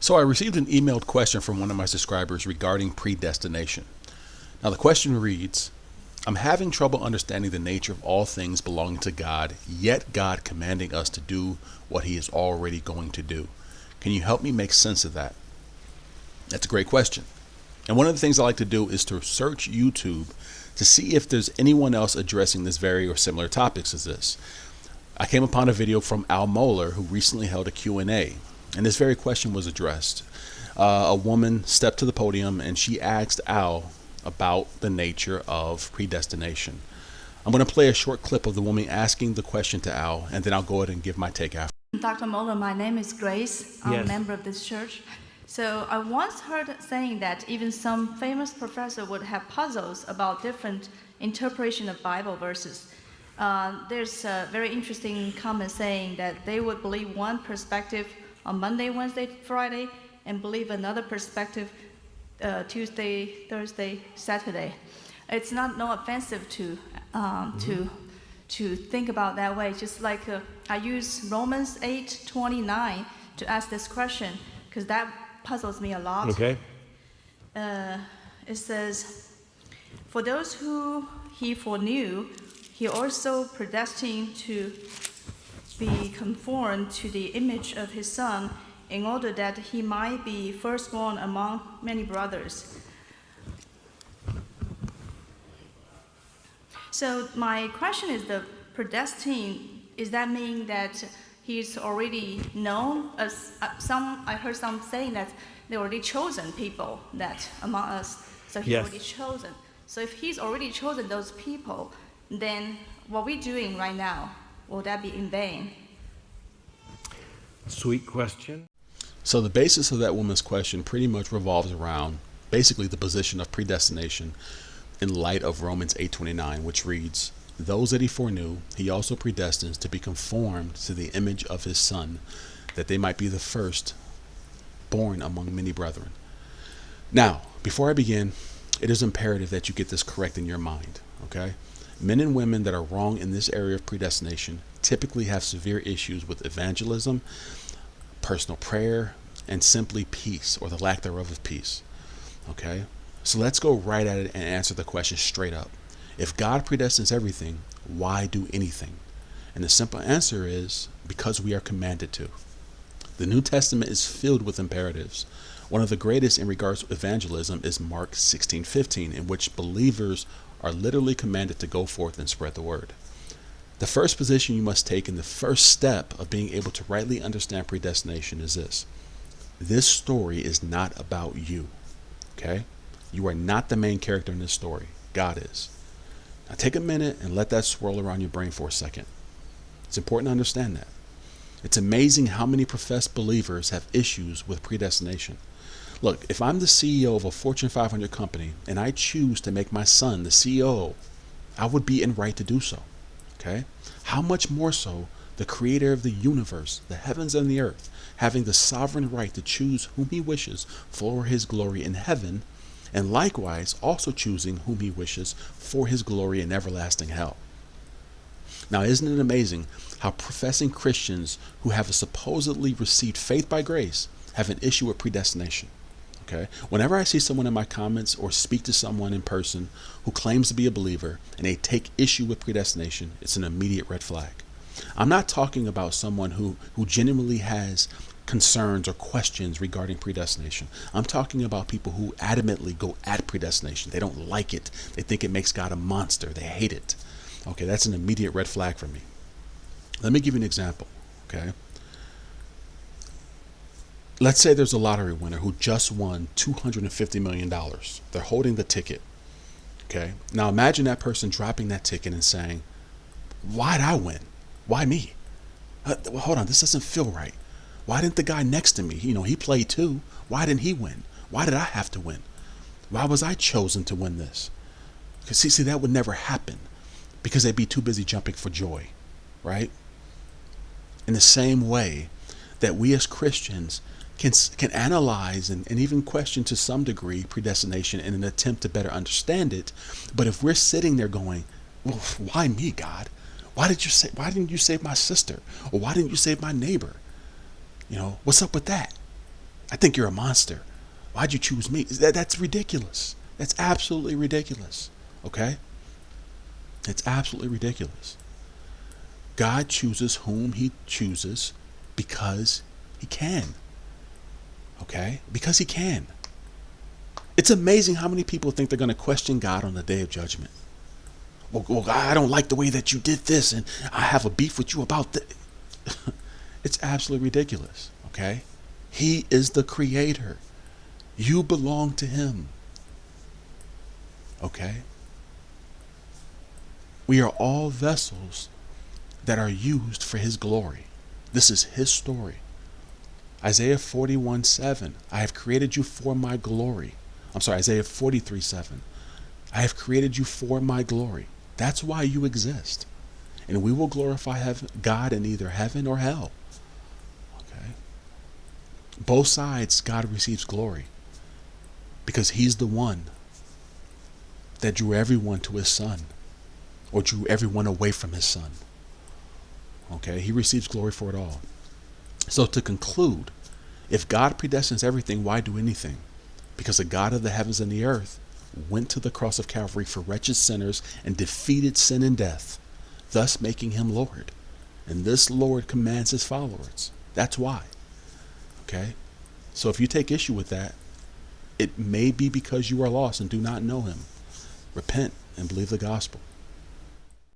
So I received an emailed question from one of my subscribers regarding predestination. Now the question reads, I'm having trouble understanding the nature of all things belonging to God, yet God commanding us to do what he is already going to do. Can you help me make sense of that? That's a great question. And one of the things I like to do is to search YouTube to see if there's anyone else addressing this very or similar topics as this. I came upon a video from Al Mohler, who recently held a Q&A, and this very question was addressed. A woman stepped to the podium and she asked Al about the nature of predestination. I'm going to play a short clip of the woman asking the question to Al, and then I'll go ahead and give my take after. Dr. Mohler, my name is Grace. I'm Yes. a member of this church. So I once heard saying that even some famous professor would have puzzles about different interpretation of Bible verses. There's a very interesting comment saying that they would believe one perspective on Monday, Wednesday, Friday, and believe another perspective Tuesday, Thursday, Saturday. It's not no offensive to think about that way. Just like I use Romans 8:29 to ask this question because that puzzles me a lot. Okay. It says, "For those who he foreknew, he also predestined to be conformed to the image of his Son, in order that he might be firstborn among many brothers." So my question is, the predestined, is that mean that he's already known? As I heard some saying that they already chosen people that among us. So he's Yes. already chosen. So if he's already chosen those people, then what we're doing right now, will that be in vain? Sweet question. So the basis of that woman's question pretty much revolves around basically the position of predestination in light of Romans 8:29, which reads, "Those that he foreknew, he also predestines to be conformed to the image of his Son, that they might be the first born among many brethren." Now, before I begin, it is imperative that you get this correct in your mind, okay? Men and women that are wrong in this area of predestination typically have severe issues with evangelism, personal prayer, and simply peace, or the lack thereof of peace, okay? So let's go right at it and answer the question straight up. If God predestines everything, why do anything? And the simple answer is because we are commanded to. The New Testament is filled with imperatives. One of the greatest in regards to evangelism is Mark 16:15, in which believers are literally commanded to go forth and spread the word. The first position you must take in the first step of being able to rightly understand predestination is this. This story is not about you, okay? You are not the main character in this story. God is. Now take a minute and let that swirl around your brain for a second. It's important to understand that. It's amazing how many professed believers have issues with predestination. Look, if I'm the CEO of a Fortune 500 company and I choose to make my son the CEO, I would be in right to do so. Okay? How much more so the creator of the universe, the heavens and the earth, having the sovereign right to choose whom he wishes for his glory in heaven, and likewise also choosing whom he wishes for his glory in everlasting hell. Now, isn't it amazing how professing Christians who have supposedly received faith by grace have an issue with predestination? Okay? Whenever I see someone in my comments or speak to someone in person who claims to be a believer and they take issue with predestination, it's an immediate red flag. I'm not talking about someone who genuinely has concerns or questions regarding predestination. I'm talking about people who adamantly go at predestination. They don't like it. They think it makes God a monster. They hate it. Okay, that's an immediate red flag for me. Let me give you an example, okay? Let's say there's a lottery winner who just won $250 million. They're holding the ticket, okay? Now imagine that person dropping that ticket and saying, "Why'd I win? Why me? Well, hold on, this doesn't feel right. Why didn't the guy next to me, he played too. Why didn't he win? Why did I have to win? Why was I chosen to win this?" Because see, that would never happen because they'd be too busy jumping for joy, right? In the same way that we as Christians can analyze and even question to some degree predestination in an attempt to better understand it. But if we're sitting there going, "Well, why me, God? Why didn't you save my sister? Or why didn't you save my neighbor? What's up with that? I think you're a monster. Why'd you choose me? That's ridiculous. That's absolutely ridiculous. Okay? It's absolutely ridiculous. God chooses whom he chooses because he can. Okay? Because he can. It's amazing how many people think they're going to question God on the day of judgment. Well, I don't like the way that you did this, and I have a beef with you about this. It's absolutely ridiculous. Okay? He is the creator. You belong to him. Okay? We are all vessels that are used for his glory. This is his story. Isaiah 41:7. I have created you for my glory. I'm sorry, Isaiah 43:7. I have created you for my glory. That's why you exist. And we will glorify God in either heaven or hell. Okay? Both sides, God receives glory. Because he's the one that drew everyone to his son, or drew everyone away from his son. Okay? He receives glory for it all. So to conclude, if God predestines everything, why do anything? Because the God of the heavens and the earth went to the cross of Calvary for wretched sinners and defeated sin and death, thus making him Lord. And this Lord commands his followers. That's why. Okay? So if you take issue with that, it may be because you are lost and do not know him. Repent and believe the gospel.